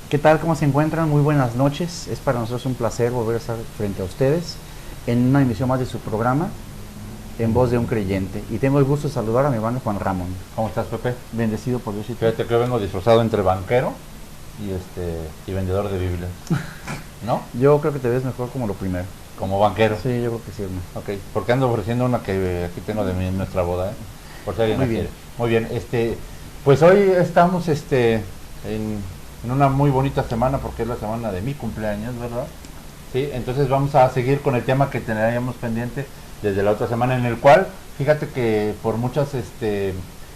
¿Qué tal? ¿Cómo se encuentran? Muy buenas noches. Es para nosotros un placer volver a estar frente a ustedes en una emisión más de su programa, En Voz de un Creyente. Y tengo el gusto de saludar a mi hermano Juan Ramón. ¿Cómo estás, Pepe? Bendecido por Dios y tú. Fíjate que vengo disfrazado entre banquero y vendedor de Biblias. ¿No? Yo creo que te ves mejor como lo primero. Como banquero. Sí, yo creo que sí, hermano. Ok, porque ando ofreciendo una que aquí tengo de mí en nuestra boda, ¿eh? Por si alguien Muy la bien. quiere. Muy bien, pues hoy estamos en una muy bonita semana porque es la semana de mi cumpleaños, ¿verdad? Sí, entonces vamos a seguir con el tema que teníamos pendiente desde la otra semana, en el cual, fíjate que por muchas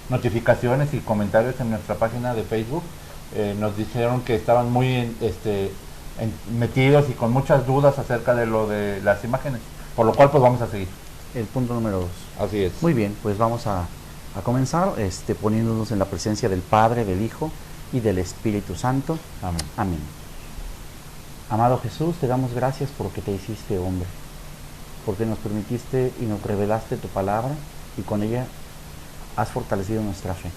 notificaciones y comentarios en nuestra página de Facebook, nos dijeron que estaban muy metidos y con muchas dudas acerca de lo de las imágenes, por lo cual pues vamos a seguir. El punto número 2. Así es. Muy bien, pues vamos a comenzar poniéndonos en la presencia del Padre, del Hijo y del Espíritu Santo. Amén. Amén. Amado Jesús, te damos gracias porque te hiciste hombre, porque nos permitiste y nos revelaste tu palabra y con ella has fortalecido nuestra fe,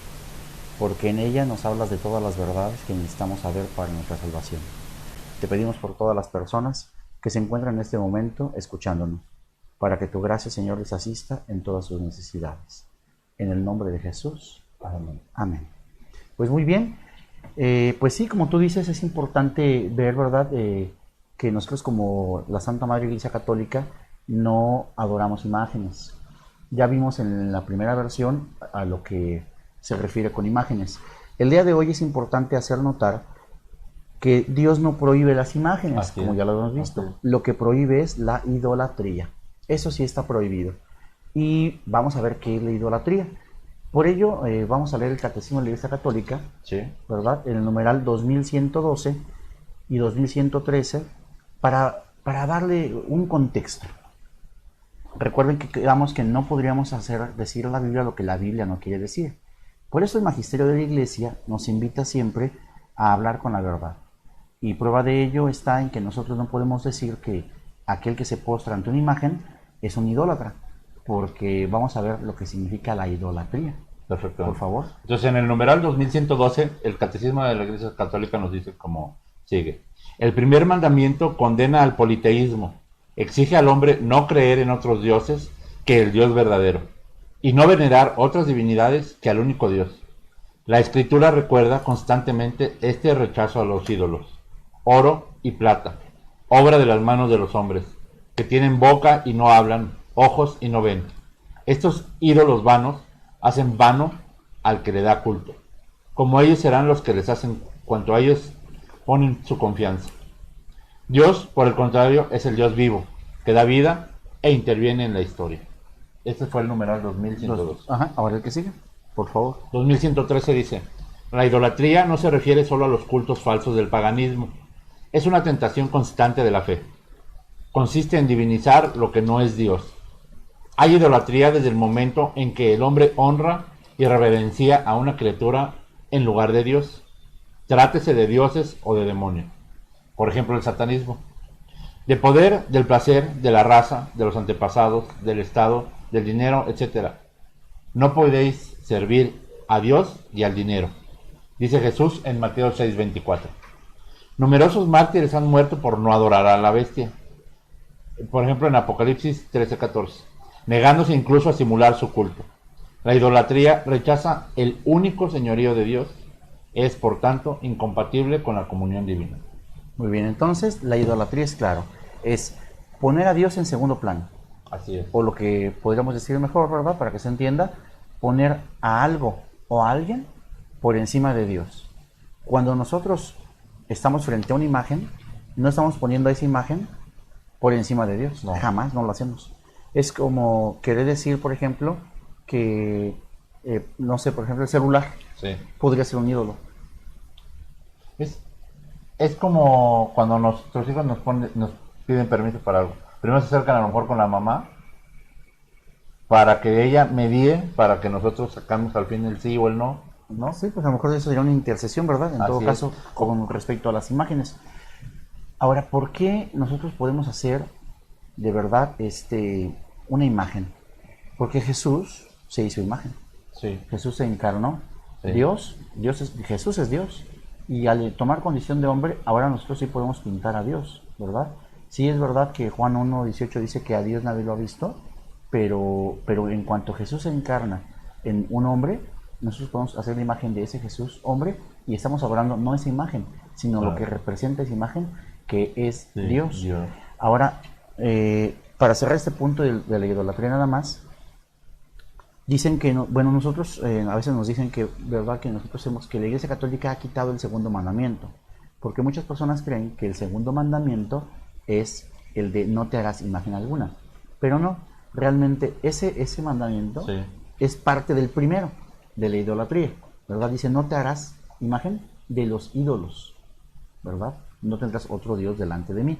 porque en ella nos hablas de todas las verdades que necesitamos saber para nuestra salvación. Te pedimos por todas las personas que se encuentran en este momento escuchándonos, para que tu gracia, Señor, les asista en todas sus necesidades. En el nombre de Jesús. Amén. Amén. Pues muy bien. Pues sí, como tú dices, es importante ver, ¿verdad?, que nosotros como la Santa Madre Iglesia Católica no adoramos imágenes. Ya vimos en la primera versión a lo que se refiere con imágenes. El día de hoy es importante hacer notar que Dios no prohíbe las imágenes, Así como es. ya lo hemos visto. Así es. Lo que prohíbe es la idolatría. Eso sí está prohibido. Y vamos a ver qué es la idolatría. Por ello, vamos a leer el Catecismo de la Iglesia Católica, Sí. ¿verdad?, en el numeral 2112 y 2113, para darle un contexto. Recuerden que quedamos que no podríamos decir a la Biblia lo que la Biblia no quiere decir. Por eso el magisterio de la Iglesia nos invita siempre a hablar con la verdad. Y prueba de ello está en que nosotros no podemos decir que aquel que se postra ante una imagen es un idólatra, porque vamos a ver lo que significa la idolatría. Perfecto. Por favor. Entonces, en el numeral 2112, el Catecismo de la Iglesia Católica nos dice como sigue. El primer mandamiento condena al politeísmo, exige al hombre no creer en otros dioses que el Dios verdadero, y no venerar otras divinidades que al único Dios. La Escritura recuerda constantemente este rechazo a los ídolos, oro y plata, obra de las manos de los hombres, que tienen boca y no hablan, ojos y no ven. Estos ídolos vanos hacen vano al que le da culto, como ellos serán los que les hacen cuanto a ellos ponen su confianza. Dios, por el contrario, es el Dios vivo, que da vida e interviene en la historia. Este fue el numeral 2102. Ajá, ahora el que sigue, por favor. 2113 dice, la idolatría no se refiere solo a los cultos falsos del paganismo, es una tentación constante de la fe. Consiste en divinizar lo que no es Dios. Hay idolatría desde el momento en que el hombre honra y reverencia a una criatura en lugar de Dios, trátese de dioses o de demonios. Por ejemplo, el satanismo. De poder, del placer, de la raza, de los antepasados, del Estado, del dinero, etc. No podéis servir a Dios y al dinero, dice Jesús en Mateo 6:24. Numerosos mártires han muerto por no adorar a la bestia. Por ejemplo, en Apocalipsis 13:14, negándose incluso a simular su culto. La idolatría rechaza el único señorío de Dios, es por tanto incompatible con la comunión divina. Muy bien, entonces la idolatría es claro, es poner a Dios en segundo plano. Así es. O lo que podríamos decir mejor, ¿verdad?, para que se entienda, poner a algo o a alguien por encima de Dios. Cuando nosotros estamos frente a una imagen, no estamos poniendo a esa imagen por encima de Dios, No. Jamás, no lo hacemos. Es como querer decir, por ejemplo, que, no sé, por ejemplo, el celular Sí. podría ser un ídolo. Es como cuando nuestros hijos nos piden permiso para algo. Primero se acercan a lo mejor con la mamá para que ella medie, para que nosotros sacamos al fin el sí o el no, ¿no? Sí, pues a lo mejor eso sería una intercesión, ¿verdad? En Así todo es. caso, con respecto a las imágenes. Ahora, ¿por qué nosotros podemos hacer de verdad una imagen? Porque Jesús se hizo imagen. Sí. Jesús se encarnó. Sí. Jesús es Dios. Y al tomar condición de hombre, ahora nosotros sí podemos pintar a Dios, ¿verdad? Sí es verdad que Juan 1:18 dice que a Dios nadie lo ha visto, pero en cuanto Jesús se encarna en un hombre, nosotros podemos hacer la imagen de ese Jesús hombre y estamos adorando no esa imagen, sino lo que representa esa imagen, que es Dios. Ahora, para cerrar este punto de la idolatría nada más, dicen que, bueno, nosotros a veces nos dicen que, ¿verdad? Que nosotros hacemos que la Iglesia Católica ha quitado el segundo mandamiento, porque muchas personas creen que el segundo mandamiento es el de no te harás imagen alguna, pero no, realmente ese mandamiento es parte del primero, de la idolatría, ¿verdad? Dice, no te harás imagen de los ídolos, ¿verdad? No tendrás otro Dios delante de mí.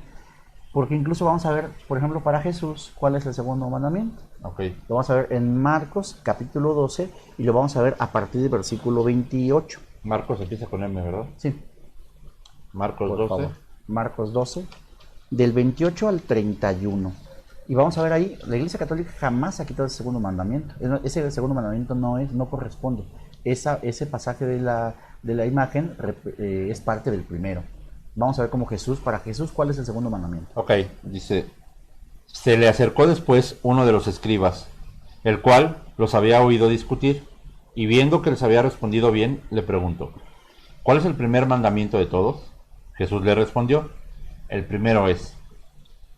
Porque incluso vamos a ver, por ejemplo, para Jesús, ¿cuál es el segundo mandamiento? Lo vamos a ver en Marcos, capítulo 12, y lo vamos a ver a partir del versículo 28. Marcos empieza con M, ¿verdad? Sí. Marcos Por 12. favor. Marcos 12, del 28 al 31. Y vamos a ver ahí, la Iglesia Católica jamás ha quitado el segundo mandamiento. Ese segundo mandamiento no corresponde. Ese pasaje de la imagen es parte del primero. Vamos a ver cómo para Jesús, ¿cuál es el segundo mandamiento? Ok, dice, se le acercó después uno de los escribas, el cual los había oído discutir, y viendo que les había respondido bien, le preguntó, ¿cuál es el primer mandamiento de todos? Jesús le respondió, el primero es,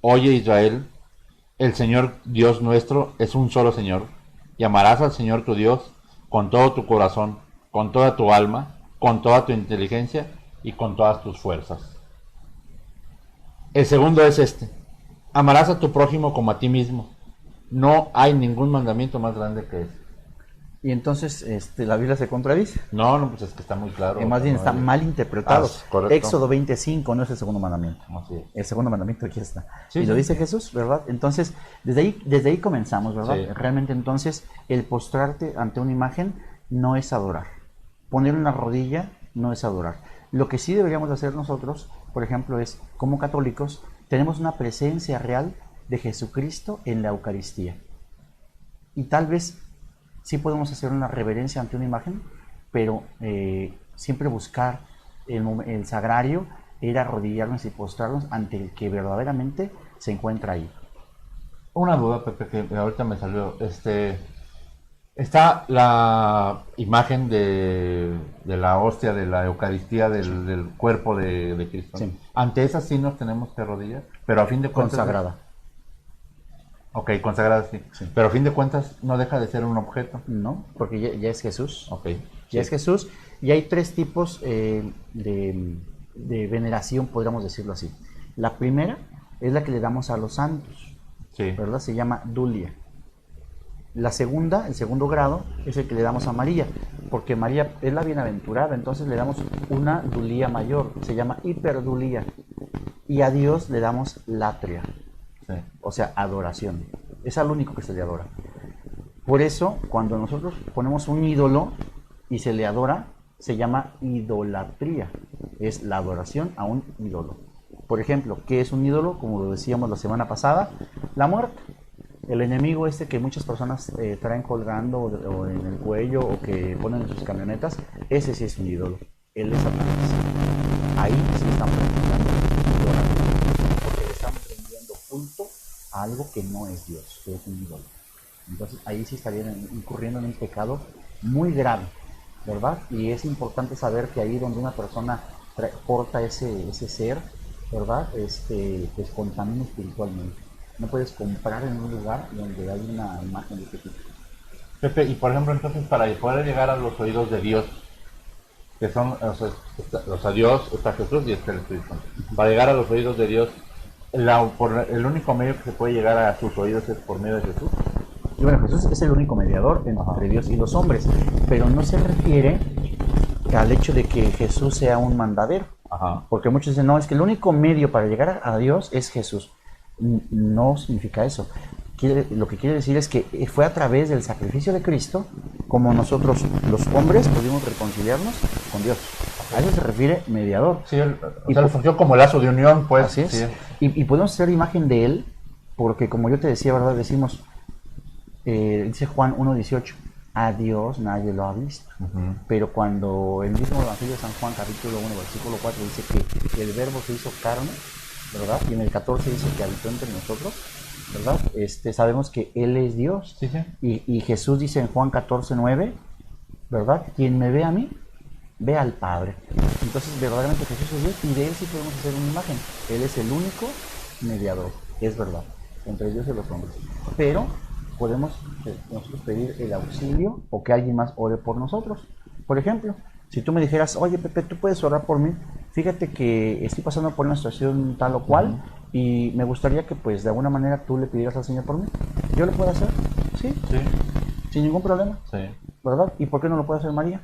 oye Israel, el Señor Dios nuestro es un solo Señor, y amarás al Señor tu Dios con todo tu corazón, con toda tu alma, con toda tu inteligencia y con todas tus fuerzas. El segundo es este, amarás a tu prójimo como a ti mismo. No hay ningún mandamiento más grande que ese. Y entonces la Biblia se contradice. No, pues es que está muy claro. Más bien está mal interpretado. Correcto. Éxodo 25 no es el segundo mandamiento. Así es. El segundo mandamiento aquí está. Sí, y lo dice Jesús, ¿verdad? Entonces, desde ahí comenzamos, ¿verdad? Sí. Realmente entonces, el postrarte ante una imagen no es adorar. Poner una rodilla no es adorar. Lo que sí deberíamos hacer nosotros, por ejemplo, es, como católicos, tenemos una presencia real de Jesucristo en la Eucaristía. Y tal vez sí podemos hacer una reverencia ante una imagen, pero siempre buscar el sagrario, ir a arrodillarnos y postrarnos ante el que verdaderamente se encuentra ahí. Una duda, Pepe, que ahorita me salió. Está la imagen de la hostia, de la Eucaristía, del cuerpo de Cristo. Sí. Ante esa sí nos tenemos que arrodillar, pero a fin de cuentas... Consagrada. Ok, consagrada sí. Pero a fin de cuentas no deja de ser un objeto. No, porque ya es Jesús. Ok. Ya es Jesús. Y hay tres tipos de veneración, podríamos decirlo así. La primera es la que le damos a los santos, ¿verdad? Se llama dulia. La segunda, el segundo grado, es el que le damos a María, porque María es la bienaventurada, entonces le damos una dulía mayor, se llama hiperdulía. Y a Dios le damos latria, o sea, adoración. Es al único que se le adora. Por eso, cuando nosotros ponemos un ídolo y se le adora, se llama idolatría. Es la adoración a un ídolo. Por ejemplo, ¿qué es un ídolo? Como lo decíamos la semana pasada, la muerte. El enemigo que muchas personas traen colgando o en el cuello o que ponen en sus camionetas, ese sí es un ídolo. Él es Satanás. Ahí sí están practicando idolatría, porque le están rendiendo culto a algo que no es Dios, que es un ídolo. Entonces ahí sí estarían incurriendo en un pecado muy grave, ¿verdad? Y es importante saber que ahí donde una persona porta ese ser, ¿verdad? Pues contamina espiritualmente. No puedes comprar en un lugar donde hay una imagen de ese tipo. Pepe, y por ejemplo, entonces, para poder llegar a los oídos de Dios, que son, o sea, Dios, está Jesús y está el Espíritu Santo. Para llegar a los oídos de Dios, el único medio que se puede llegar a sus oídos es por medio de Jesús. Y bueno, Jesús es el único mediador entre Dios y los hombres, pero no se refiere al hecho de que Jesús sea un mandadero. Porque muchos dicen, no, es que el único medio para llegar a Dios es Jesús. No significa eso. Lo que quiere decir es que fue a través del sacrificio de Cristo como nosotros los hombres pudimos reconciliarnos con Dios. A eso se refiere mediador. Sí, él funcionó como lazo de unión, pues. Así es. Sí. Y podemos hacer imagen de él, porque como yo te decía, ¿verdad? Decimos, dice Juan 1:18, a Dios nadie lo ha visto. Pero cuando el mismo Evangelio de San Juan, capítulo 1, versículo 4, dice que el verbo se hizo carne, ¿verdad? Y en el 14 dice que habitó entre nosotros, ¿verdad? Sabemos que Él es Dios. Sí, sí. Y Jesús dice en Juan 14, 9, ¿verdad? Quien me ve a mí, ve al Padre. Entonces, verdaderamente Jesús es Dios y de Él sí podemos hacer una imagen. Él es el único mediador, es verdad, entre Dios y los hombres. Pero podemos nosotros pedir el auxilio o que alguien más ore por nosotros. Por ejemplo, si tú me dijeras, oye Pepe, tú puedes orar por mí, fíjate que estoy pasando por una situación tal o cual y me gustaría que pues de alguna manera tú le pidieras al Señor por mí. ¿Yo lo puedo hacer? Sí, Sí, sin ningún problema, sí. ¿verdad? ¿Y por qué no lo puede hacer María?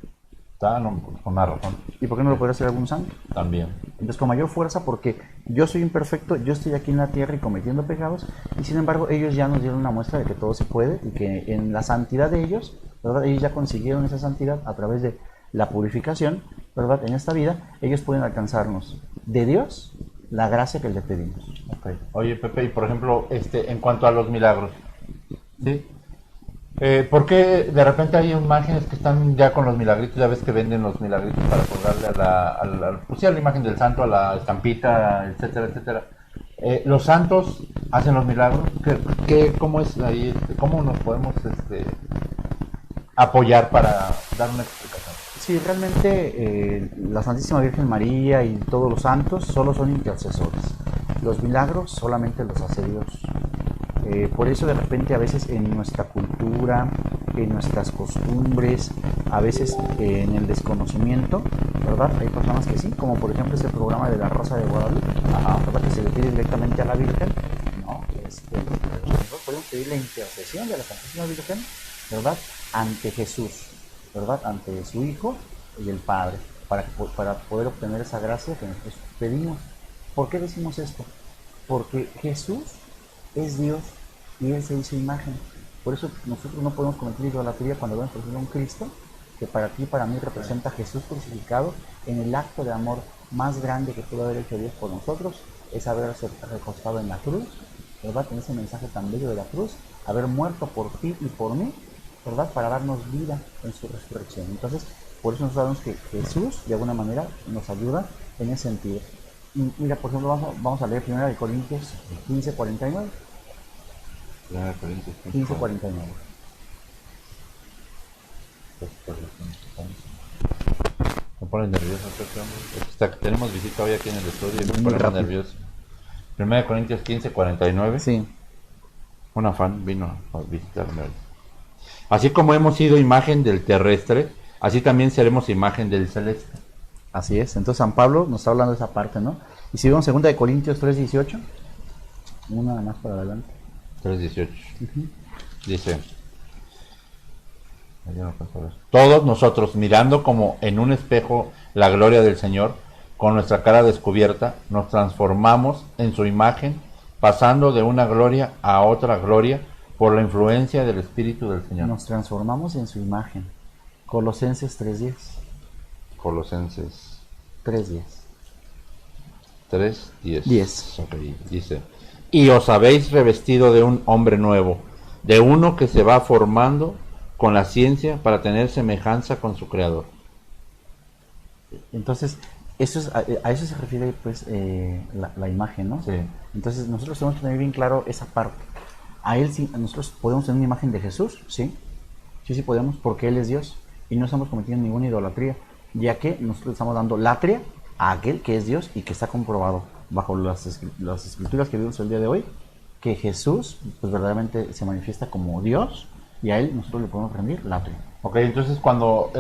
Está, no, con una razón. ¿Y por qué no lo puede hacer algún santo? También. Entonces con mayor fuerza, porque yo soy imperfecto, yo estoy aquí en la tierra y cometiendo pecados, y sin embargo ellos ya nos dieron una muestra de que todo se puede y que en la santidad de ellos, ¿verdad? Ellos ya consiguieron esa santidad a través de la purificación, ¿verdad? En esta vida, ellos pueden alcanzarnos de Dios la gracia que le pedimos. Okay. Oye Pepe, y por ejemplo, en cuanto a los milagros, ¿sí? ¿Por qué de repente hay imágenes que están ya con los milagritos? Ya ves que venden los milagritos para colgarle pues sí, a la imagen del santo, a la estampita, etcétera, etcétera. Los santos hacen los milagros. ¿Cómo es ahí? ¿Cómo nos podemos apoyar para dar una explicación? Sí, realmente la Santísima Virgen María y todos los santos solo son intercesores. Los milagros solamente los hace Dios. Por eso de repente a veces en nuestra cultura, en nuestras costumbres, a veces en el desconocimiento, ¿verdad? Hay personas que sí, como por ejemplo ese programa de la Rosa de Guadalupe, ¿verdad? Que se le pide directamente a la Virgen, ¿no? Nosotros podemos pedir la intercesión de la Santísima Virgen, ¿verdad? Ante Jesús, ¿verdad? Ante su Hijo y el Padre, para poder obtener esa gracia que nosotros pedimos. ¿Por qué decimos esto? Porque Jesús es Dios y Él se hizo imagen. Por eso nosotros no podemos cometer idolatría cuando vemos por ejemplo a un Cristo que para ti y para mí representa a Jesús crucificado en el acto de amor más grande que pudo haber hecho Dios por nosotros, es haberse recostado en la cruz, ¿verdad? En ese mensaje tan bello de la cruz, haber muerto por ti y por mí, ¿verdad? Para darnos vida en su resurrección. Entonces, por eso nosotros sabemos que Jesús de alguna manera nos ayuda en ese sentido. Mira, por ejemplo, vamos a leer 1 Corintios 15:49. 15:49. Me pone nervioso tenemos visita hoy aquí en el estudio y me pone nervioso. 1 Corintios 15:49. Sí. Una fan vino a visitarme hoy. Así como hemos sido imagen del terrestre, así también seremos imagen del celeste. Así es. Entonces San Pablo nos está hablando de esa parte, ¿no? Y si vemos 2 Corintios 3:18, una más para adelante. 3:18. Dice: todos nosotros, mirando como en un espejo la gloria del Señor, con nuestra cara descubierta, nos transformamos en su imagen, pasando de una gloria a otra gloria por la influencia del Espíritu del Señor. Nos transformamos en su imagen. Colosenses 3:10. Colosenses 3:10. 3:10. 10. Okay. Dice: y os habéis revestido de un hombre nuevo, de uno que se va formando con la ciencia para tener semejanza con su creador. Entonces, a eso se refiere pues la imagen, ¿no? Sí. Entonces nosotros tenemos que tener bien claro esa parte. A él sí, nosotros podemos tener una imagen de Jesús, sí, sí podemos, porque Él es Dios y no estamos cometiendo ninguna idolatría, ya que nosotros estamos dando latria a aquel que es Dios y que está comprobado bajo las escrituras que vimos el día de hoy, que Jesús pues verdaderamente se manifiesta como Dios y a Él nosotros le podemos rendir latria. Ok, entonces cuando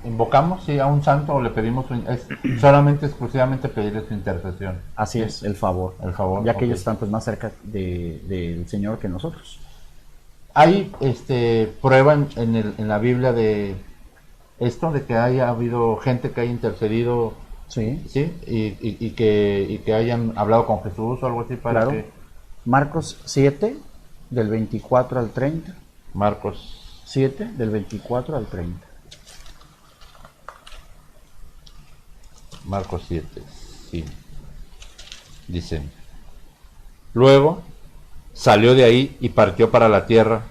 invocamos a un santo o le pedimos, es solamente exclusivamente pedirle su intercesión. Así es, el favor. El favor. Ya que ellos están pues más cerca del Señor que nosotros. ¿Hay prueba en la Biblia de esto, de que haya habido gente que haya intercedido? Sí. ¿Sí? Y que hayan hablado con Jesús o algo así para claro. que... Marcos 7, del 24 al 30. Marcos 7, del 24 al 30. Marcos 7, sí. Dice: luego salió de ahí y partió para la tierra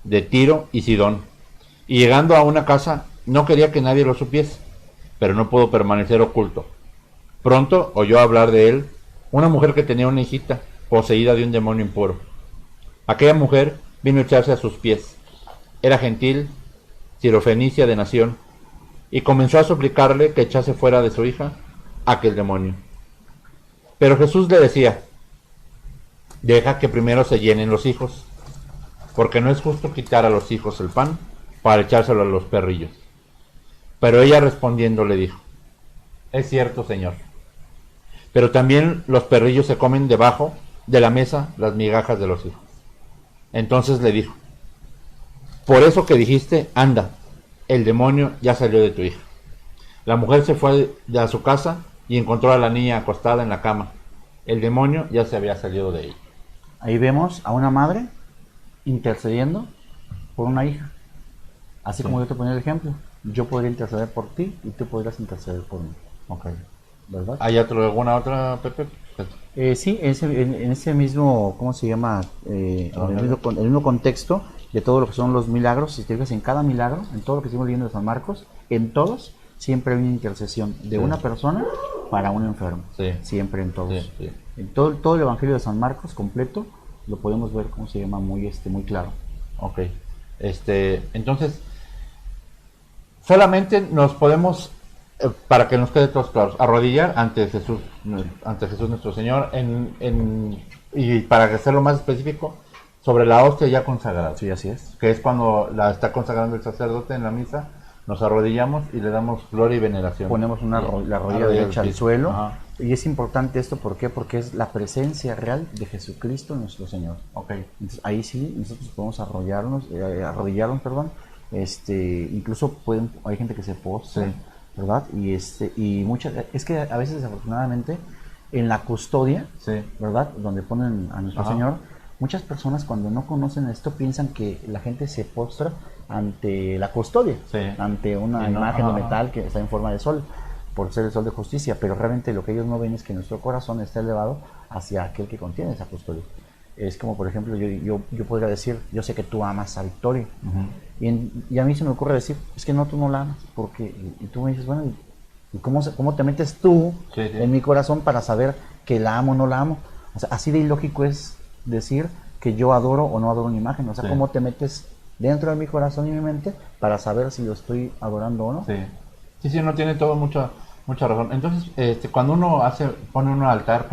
de Tiro y Sidón, Y llegando a una casa, no quería que nadie lo supiese, pero no pudo permanecer oculto. Pronto oyó hablar de él una mujer que tenía una hijita poseída de un demonio impuro. Aquella mujer vino a echarse a sus pies. Era gentil, sirofenicia de nación, y comenzó a suplicarle que echase fuera de su hija aquel demonio. Pero Jesús le decía: deja que primero se llenen los hijos, porque no es justo quitar a los hijos el pan para echárselo a los perrillos. Pero ella respondiendo le dijo: es cierto, Señor, pero también los perrillos se comen debajo de la mesa las migajas de los hijos. Entonces le dijo: por eso que dijiste, anda, el demonio ya salió de tu hija. La mujer se fue a su casa y encontró a la niña acostada en la cama. El demonio ya se había salido de ella. Ahí vemos a una madre intercediendo por una hija. Así como yo te ponía el ejemplo, yo podría interceder por ti y tú podrías interceder por mí. Ok. ¿Verdad? ¿Hay alguna otra, Pepe? Sí, en ese mismo, ¿cómo se llama? El mismo contexto de todo lo que son los milagros. Si te fijas, en cada milagro, en todo lo que estamos leyendo de San Marcos, en todos siempre hay una intercesión de una persona para un enfermo. Sí. Siempre en todos. Sí, sí. En todo el Evangelio de San Marcos completo lo podemos ver, ¿cómo se llama? Muy claro. Ok. Entonces, solamente nos podemos, para que nos quede todos claros, arrodillar ante Jesús nuestro Señor, y para hacerlo más específico, sobre la hostia ya consagrada. Sí, así es. Que es cuando la está consagrando el sacerdote en la misa, nos arrodillamos y le damos gloria y veneración. Ponemos la rodilla derecha al suelo. Ajá. Y es importante esto, ¿por qué? Porque es la presencia real de Jesucristo nuestro Señor. Okay. Entonces, ahí sí nosotros podemos arrodillarnos, incluso hay gente que se postra, ¿verdad? Y es que a veces desafortunadamente en la custodia, ¿verdad? Donde ponen a nuestro Señor, muchas personas cuando no conocen esto piensan que la gente se postra ante la custodia, ante una imagen de metal que está en forma de sol, por ser el sol de justicia, pero realmente lo que ellos no ven es que nuestro corazón está elevado hacia aquel que contiene esa custodia. Es como, por ejemplo, yo podría decir: yo sé que tú amas a Victoria, y a mí se me ocurre decir: es que no, tú no la amas, porque, y tú me dices, bueno, ¿y cómo te metes tú en mi corazón para saber que la amo o no la amo? O sea, así de ilógico es decir que yo adoro o no adoro una imagen. O sea, ¿cómo te metes dentro de mi corazón y mi mente para saber si lo estoy adorando o no? Sí, no tiene todo mucha razón. Entonces, cuando uno pone un altar,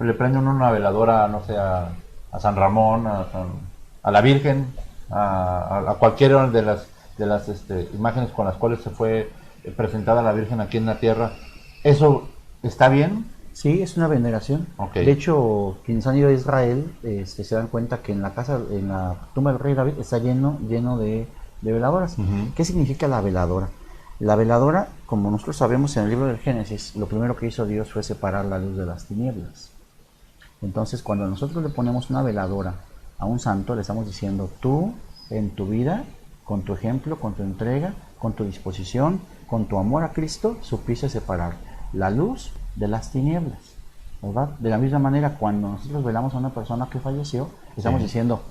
le prende uno una veladora, no sé, a San Ramón, a la Virgen, a cualquiera de las imágenes con las cuales se fue presentada la Virgen aquí en la tierra. ¿Eso está bien? Sí, es una veneración. Okay. De hecho, quienes han ido a Israel se dan cuenta que en la tumba del rey David está lleno de veladoras. ¿Qué significa la veladora? La veladora, como nosotros sabemos en el libro del Génesis, lo primero que hizo Dios fue separar la luz de las tinieblas. Entonces, cuando nosotros le ponemos una veladora a un santo, le estamos diciendo: tú, en tu vida, con tu ejemplo, con tu entrega, con tu disposición, con tu amor a Cristo, supiste separar la luz de las tinieblas, ¿verdad? De la misma manera, cuando nosotros velamos a una persona que falleció, estamos diciendo: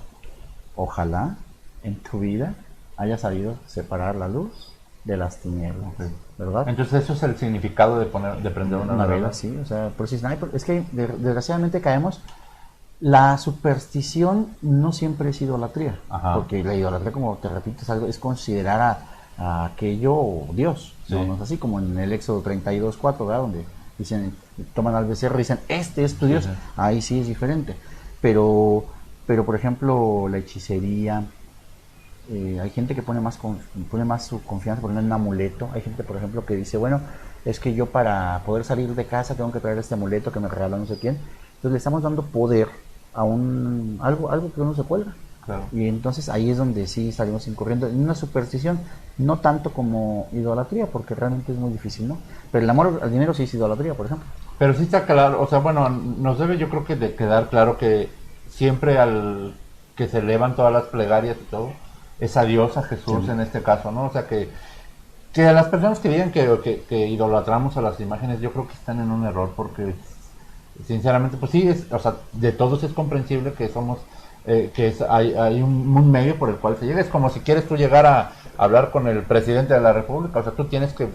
ojalá en tu vida haya sabido separar la luz de las tinieblas, ¿verdad? Entonces eso es el significado de prender una vela. Sí, o sea, por si es que desgraciadamente caemos. La superstición no siempre es idolatría, porque la idolatría, como te repito, es considerar a aquello Dios. No es así como en el Éxodo 32:4, ¿verdad? Donde dicen, toman al becerro y dicen: este es tu Dios. Ahí sí es diferente. Pero por ejemplo, la hechicería, hay gente que pone más su confianza por un amuleto. Hay gente, por ejemplo, que dice: bueno, es que yo para poder salir de casa tengo que traer este amuleto que me regaló no sé quién. Entonces le estamos dando poder a algo que uno se cuelga. Claro. Y entonces ahí es donde sí salimos incurriendo en una superstición, no tanto como idolatría, porque realmente es muy difícil, ¿no? Pero el amor al dinero sí es idolatría, por ejemplo. Pero sí está claro, o sea, bueno, nos debe, yo creo que de quedar claro que siempre al que se elevan todas las plegarias y todo, es a Dios, a Jesús en este caso, ¿no? O sea, que a las personas que digan que idolatramos a las imágenes, yo creo que están en un error, porque sinceramente, pues sí, o sea, de todos es comprensible que somos, hay un medio por el cual se llega. Es como si quieres tú llegar hablar con el presidente de la República. O sea, tú tienes que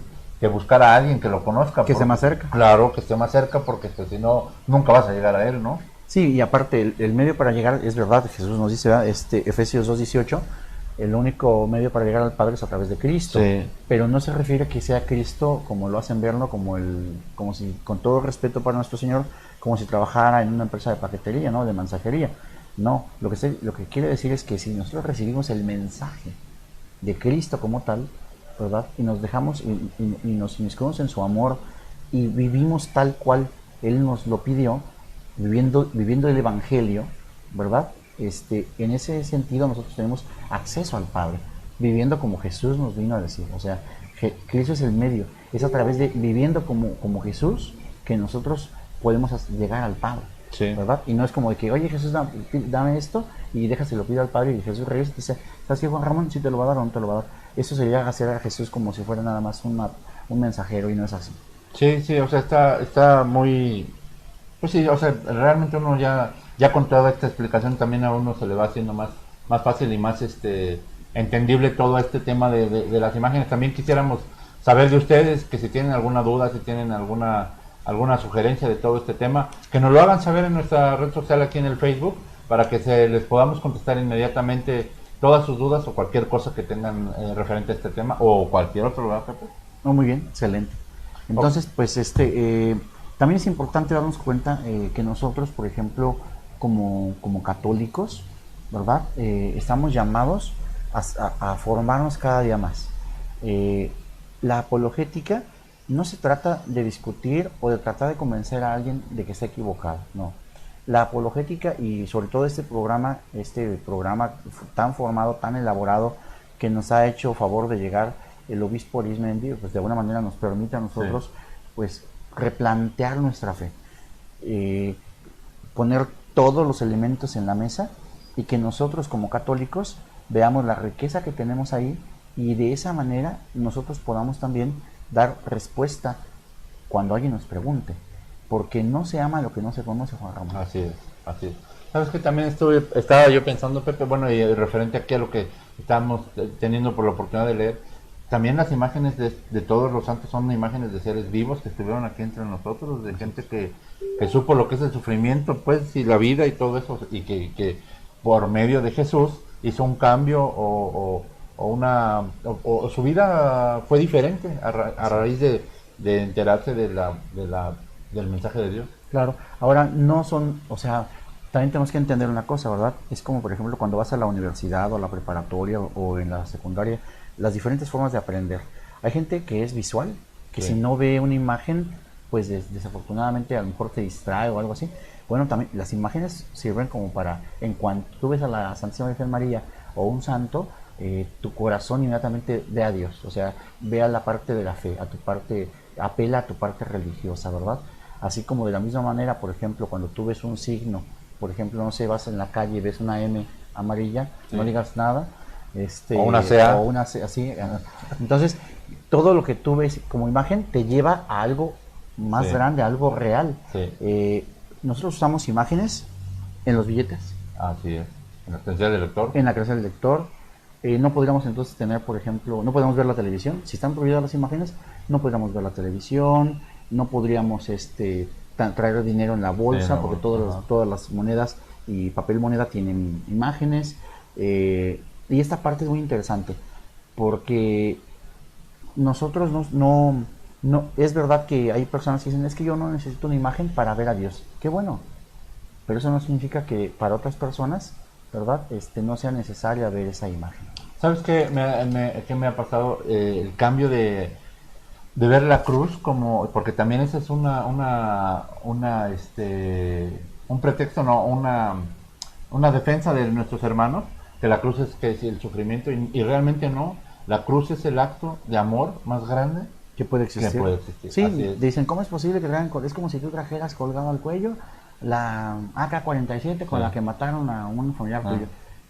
buscar a alguien que lo conozca. Que esté más cerca. Claro, que esté más cerca, porque pues, si no, nunca vas a llegar a él, ¿no? Sí, y aparte, el medio para llegar, es verdad, Jesús nos dice, ¿verdad? Efesios 2:18, el único medio para llegar al Padre es a través de Cristo. Sí. Pero no se refiere a que sea Cristo, como lo hacen verlo, como si, con todo respeto para nuestro Señor, como si trabajara en una empresa de paquetería, ¿no? De mensajería. No, lo que quiere decir es que si nosotros recibimos el mensaje de Cristo como tal, ¿verdad? Y nos dejamos y nos inmiscuimos en su amor y vivimos tal cual Él nos lo pidió, viviendo el Evangelio, ¿verdad? En ese sentido nosotros tenemos acceso al Padre, viviendo como Jesús nos vino a decir. O sea, Cristo es el medio, es a través de viviendo como Jesús que nosotros podemos llegar al Padre. Sí. ¿Verdad? Y no es como de que, oye Jesús, dame esto y déjaselo pido al Padre, y Jesús regresa y dice, ¿sabes qué, Juan Ramón? Si te lo va a dar o no te lo va a dar. Eso sería hacer a Jesús como si fuera nada más un mensajero, y no es así. Sí, sí, o sea, está muy... Pues sí, o sea, realmente uno ya con toda esta explicación también a uno se le va haciendo más fácil y más entendible todo este tema de las imágenes. También quisiéramos saber de ustedes, que si tienen alguna duda, si tienen alguna sugerencia de todo este tema, que nos lo hagan saber en nuestra red social aquí en el Facebook, para que les podamos contestar inmediatamente todas sus dudas o cualquier cosa que tengan referente a este tema o cualquier otro, ¿verdad, Pepe? No, muy bien, excelente. Entonces, pues también es importante darnos cuenta que nosotros, por ejemplo, como católicos, ¿verdad? Estamos llamados a formarnos cada día más. La apologética no se trata de discutir o de tratar de convencer a alguien de que está equivocado, no. La apologética, y sobre todo este programa tan formado, tan elaborado, que nos ha hecho favor de llegar el obispo Arismendi, pues de alguna manera nos permite a nosotros, sí, pues replantear nuestra fe, poner todos los elementos en la mesa, y que nosotros como católicos veamos la riqueza que tenemos ahí, y de esa manera nosotros podamos también dar respuesta cuando alguien nos pregunte, porque no se ama lo que no se conoce, Juan Ramón. Así es, así es. Sabes que también estaba yo pensando, Pepe, bueno, y referente aquí a lo que estamos teniendo por la oportunidad de leer, también las imágenes de todos los santos son imágenes de seres vivos que estuvieron aquí entre nosotros, de gente que supo lo que es el sufrimiento, pues, y la vida y todo eso, y que por medio de Jesús hizo un cambio o su vida fue diferente a raíz de enterarse del mensaje de Dios. Claro, ahora no son, o sea, también tenemos que entender una cosa, ¿verdad? Es como, por ejemplo, cuando vas a la universidad o a la preparatoria o en la secundaria, las diferentes formas de aprender. Hay gente que es visual, que sí, si no ve una imagen, pues desafortunadamente a lo mejor te distrae o algo así. Bueno, también las imágenes sirven como para, en cuanto tú ves a la Santísima Virgen María o un santo, tu corazón inmediatamente ve a Dios, o sea, ve a la parte de la fe, apela a tu parte religiosa, ¿verdad? Así como de la misma manera, por ejemplo, cuando tú ves un signo, por ejemplo, no sé, vas en la calle y ves una M amarilla, sí, no digas nada, o una CA, así. Entonces, todo lo que tú ves como imagen te lleva a algo más, sí, grande, a algo real. Sí. Nosotros usamos imágenes en los billetes. Así es. En la credencial del lector. En la credencial del lector. No podríamos entonces tener, por ejemplo, no podemos ver la televisión. Si están prohibidas las imágenes, no podríamos ver la televisión, no podríamos traer dinero en la bolsa, sí, porque todas las monedas y papel moneda tienen imágenes. Y esta parte es muy interesante, porque nosotros no es verdad que hay personas que dicen, es que yo no necesito una imagen para ver a Dios. Qué bueno, pero eso no significa que para otras personas, ¿verdad? No sea necesaria ver esa imagen. ¿Sabes qué me ha pasado? El cambio de ver la cruz como, porque también esa es un pretexto, no, una defensa de nuestros hermanos, que la cruz es el sufrimiento, y realmente no, la cruz es el acto de amor más grande que puede existir. Sí, dicen, ¿cómo es posible que traigan? Es como si tú trajeras colgado al cuello la AK-47 con, sí, la que mataron a un familiar tuyo.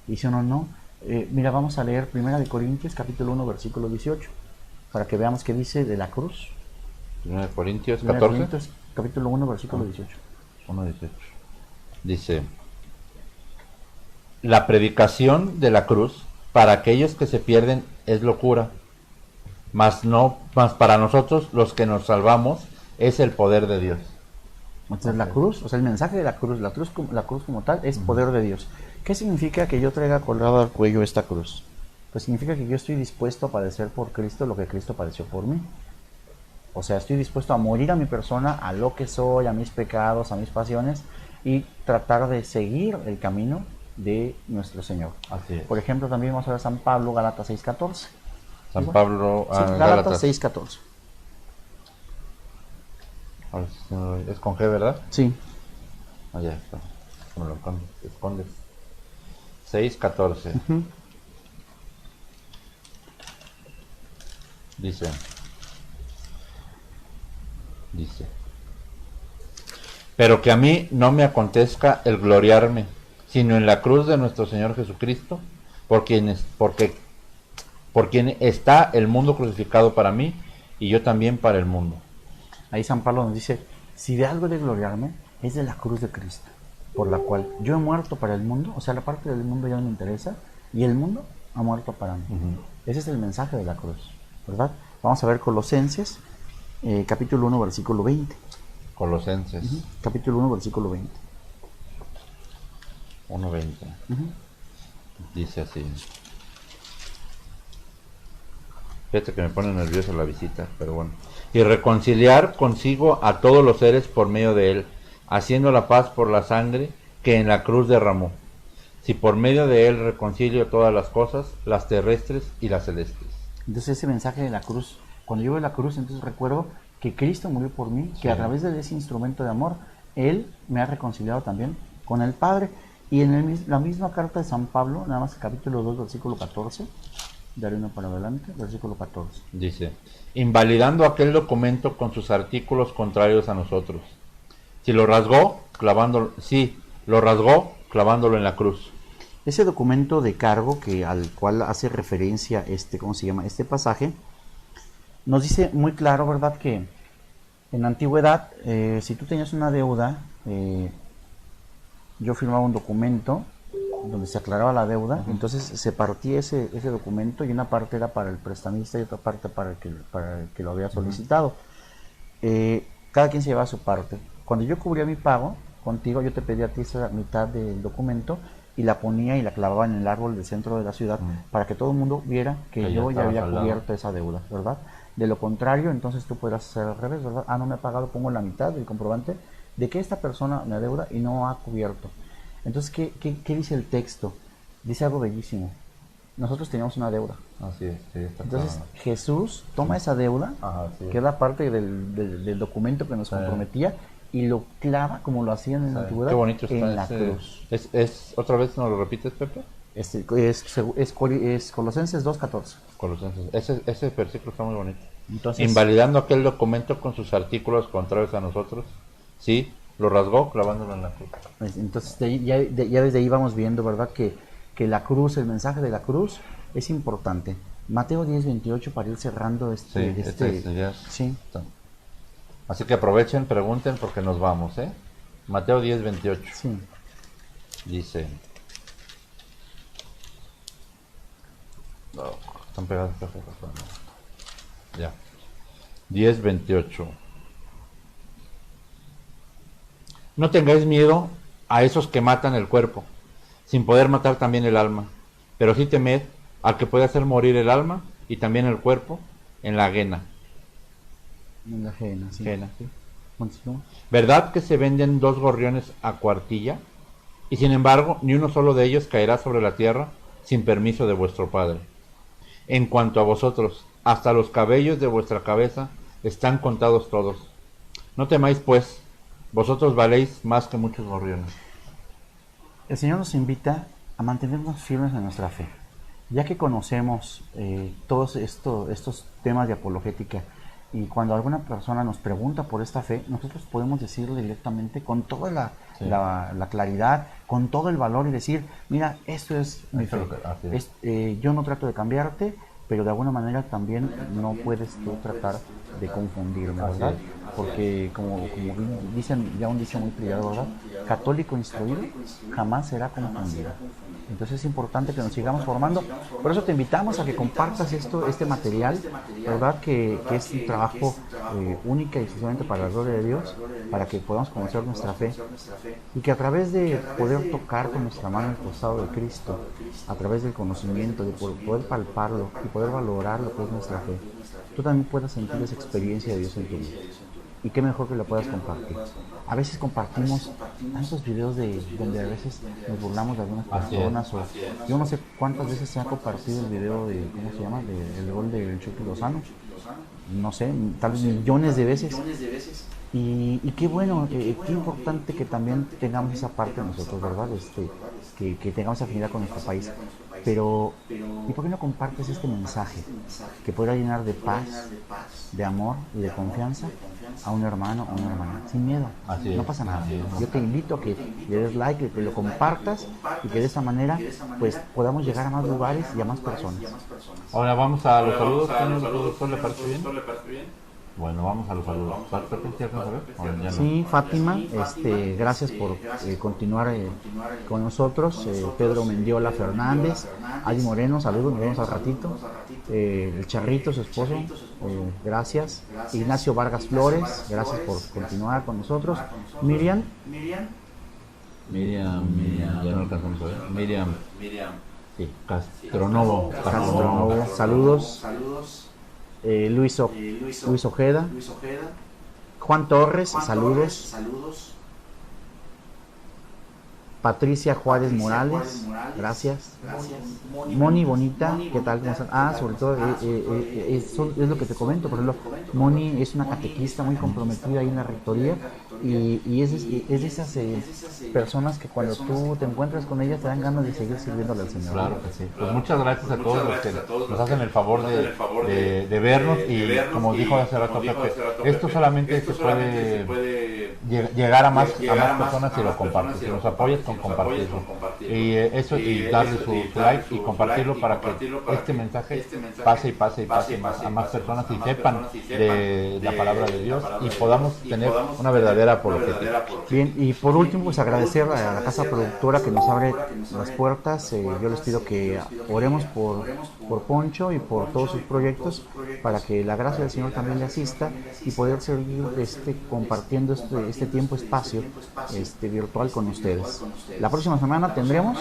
Y si uno no, mira, vamos a leer 1 Corintios capítulo 1 versículo 18 para que veamos qué dice de la cruz. 1 Corintios 14. Corintios, capítulo 1 versículo 18. 1:18. Dice: la predicación de la cruz para aquellos que se pierden es locura, mas para nosotros los que nos salvamos es el poder de Dios. Entonces la cruz, o sea, el mensaje de la cruz como tal es poder de Dios. ¿Qué significa que yo traiga colgado al cuello esta cruz? Pues significa que yo estoy dispuesto a padecer por Cristo lo que Cristo padeció por mí. O sea, estoy dispuesto a morir a mi persona, a lo que soy, a mis pecados, a mis pasiones, y tratar de seguir el camino de nuestro Señor. Así es. Por ejemplo, también vamos a ver San Pablo, Gálatas 6:14. San Pablo, Sí, Gálatas 6:14. Es con G, ¿verdad? Sí. Allá está. Me lo escondes. 6:14. Dice, pero que a mí no me acontezca el gloriarme, sino en la cruz de nuestro Señor Jesucristo, por quien está el mundo crucificado para mí y yo también para el mundo. Ahí San Pablo nos dice, si de algo he de gloriarme, es de la cruz de Cristo, por la cual yo he muerto para el mundo, o sea, la parte del mundo ya no me interesa, y el mundo ha muerto para mí. Ese es el mensaje de la cruz, ¿verdad? Vamos a ver Colosenses, capítulo 1, versículo 20. Colosenses. Capítulo 1, versículo 20. 1:20. Dice así. Fíjate que me pone nervioso la visita, pero bueno. Y reconciliar consigo a todos los seres por medio de él, haciendo la paz por la sangre que en la cruz derramó. Si por medio de él reconcilio todas las cosas, las terrestres y las celestes. Entonces ese mensaje de la cruz, cuando yo veo la cruz, entonces recuerdo que Cristo murió por mí, que a través de ese instrumento de amor, Él me ha reconciliado también con el Padre. Y en la misma carta de San Pablo, nada más capítulo 2, versículo 14, daré uno para adelante, versículo 14. Dice, invalidando aquel documento con sus artículos contrarios a nosotros. Lo rasgó clavándolo en la cruz. Ese documento de cargo al cual hace referencia este pasaje, nos dice muy claro, ¿verdad?, que en la antigüedad, si tú tenías una deuda, yo firmaba un documento donde se aclaraba la deuda, entonces se partía ese documento y una parte era para el prestamista y otra parte para el que lo había solicitado. Cada quien se llevaba su parte. Cuando yo cubría mi pago contigo, yo te pedía a ti esa mitad del documento y la ponía y la clavaba en el árbol del centro de la ciudad para que todo el mundo viera que yo ya había cubierto esa deuda, ¿verdad? De lo contrario, entonces tú podrás hacer al revés, ¿verdad? No me ha pagado, pongo la mitad del comprobante de que esta persona me adeuda y no ha cubierto. Entonces, ¿qué dice el texto? Dice algo bellísimo. Nosotros teníamos una deuda. Así es. Sí, entonces, claro. Jesús toma esa deuda, que es la parte del documento que nos comprometía, y lo clava, como lo hacían en la antigüedad, en la cruz. ¿Otra vez nos lo repites, Pepe? Es Colosenses 2:14. Colosenses. Ese versículo está muy bonito. Entonces, invalidando aquel documento con sus artículos contrarios a nosotros, sí, lo rasgó clavándolo en la cruz. Entonces ya desde ahí vamos viendo, ¿verdad?, que la cruz, el mensaje de la cruz es importante. Mateo 10:28 para ir cerrando sí. Así que aprovechen, pregunten porque nos vamos, ¿eh? Mateo 10:28. Sí. Dice. Están pegados. Ya. 10:28. No tengáis miedo a esos que matan el cuerpo, sin poder matar también el alma, pero sí temed al que puede hacer morir el alma y también el cuerpo en la ajena. En la ajena, sí. ¿Verdad que se venden 2 gorriones a cuartilla? Y sin embargo, ni uno solo de ellos caerá sobre la tierra sin permiso de vuestro Padre. En cuanto a vosotros, hasta los cabellos de vuestra cabeza están contados todos. No temáis, pues, vosotros valéis más que muchos gorriones. El Señor nos invita a mantenernos firmes en nuestra fe. Ya que conocemos todos estos temas de apologética, y cuando alguna persona nos pregunta por esta fe, nosotros podemos decirle directamente con toda la claridad, con todo el valor, y decir, mira, esto es mi fe. Yo no trato de cambiarte, pero de alguna manera también no puedes tú tratar de confundirme, ¿verdad? Porque como dicen, ya un dicho muy trillado, ¿verdad? Católico instruido jamás será confundido. Entonces es importante que nos sigamos formando. Por eso te invitamos a que compartas este material, ¿verdad? Que es un trabajo única y exclusivamente para la gloria de Dios, para que podamos conocer nuestra fe y que a través de poder tocar con nuestra mano el costado de Cristo, a través del conocimiento, de poder palparlo y poder valorar lo que es nuestra fe, tú también puedas sentir esa experiencia de Dios en tu vida. Y qué mejor que la puedas compartir. A veces compartimos tantos videos donde a veces nos burlamos de algunas personas. Yo no sé cuántas veces se ha compartido el video de, ¿cómo se llama? El gol del Chucky Lozano. No sé, tal vez millones de veces. Y qué bueno, qué importante que también tengamos esa parte de nosotros, ¿verdad? Que tengamos afinidad con nuestro país. Pero, ¿y por qué no compartes este mensaje que podrá llenar de paz, de amor y de confianza a un hermano o una hermana? Sin miedo, no pasa nada. Yo te invito a que le des like, que lo compartas y que de esa manera pues podamos llegar a más lugares y a más personas. Ahora vamos a los saludos. ¿Señor productor, le parece bien? Bueno, vamos a los saludos. Sí, Fátima, gracias por continuar con nosotros. Pedro Mendiola Fernández, Ali Moreno, saludos, nos vemos al ratito. El Charrito, su esposo, gracias. Ignacio Vargas Flores, gracias por continuar con nosotros. Miriam, ya no alcanzamos a ver. Miriam, sí, Castronovo, saludos. Luis Ojeda, Juan Torres, saludos. Patricia Juárez Morales, gracias. Moni Bonita, ¿qué tal? ¿Cómo estás? Sobre todo es lo que te comento, por ejemplo, Moni es una catequista muy comprometida ahí en la rectoría y es de esas personas que cuando tú te encuentras con ella te dan ganas de seguir sirviéndole al Señor. Claro que sí. Pues muchas gracias a todos los que nos hacen el favor de vernos y como dijo hace rato Pepe, esto solamente se puede llegar a más personas si lo compartes, si nos apoyas con compartirlo y eso, y darle su like y compartirlo para que este mensaje pase a más personas y sepan de la palabra de Dios y podamos tener una verdadera apologética. Bien, y por último pues agradecer a la casa productora que nos abre las puertas. Yo les pido que oremos por Poncho y por todos sus proyectos para que la gracia del Señor también le asista y poder seguir compartiendo este tiempo, espacio virtual con ustedes. La próxima semana tendremos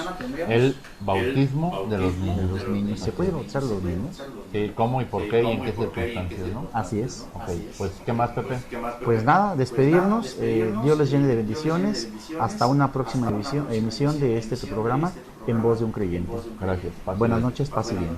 el bautismo de los niños. ¿Se puede bautizar a los niños? ¿Cómo y por qué y en qué circunstancias, ¿no? Así es. Okay, pues ¿qué más, Pepe? Pues nada, despedirnos. Dios les llene de bendiciones. Hasta una próxima emisión de tu programa En Voz de un Creyente. Gracias. Buenas noches, paz y bien.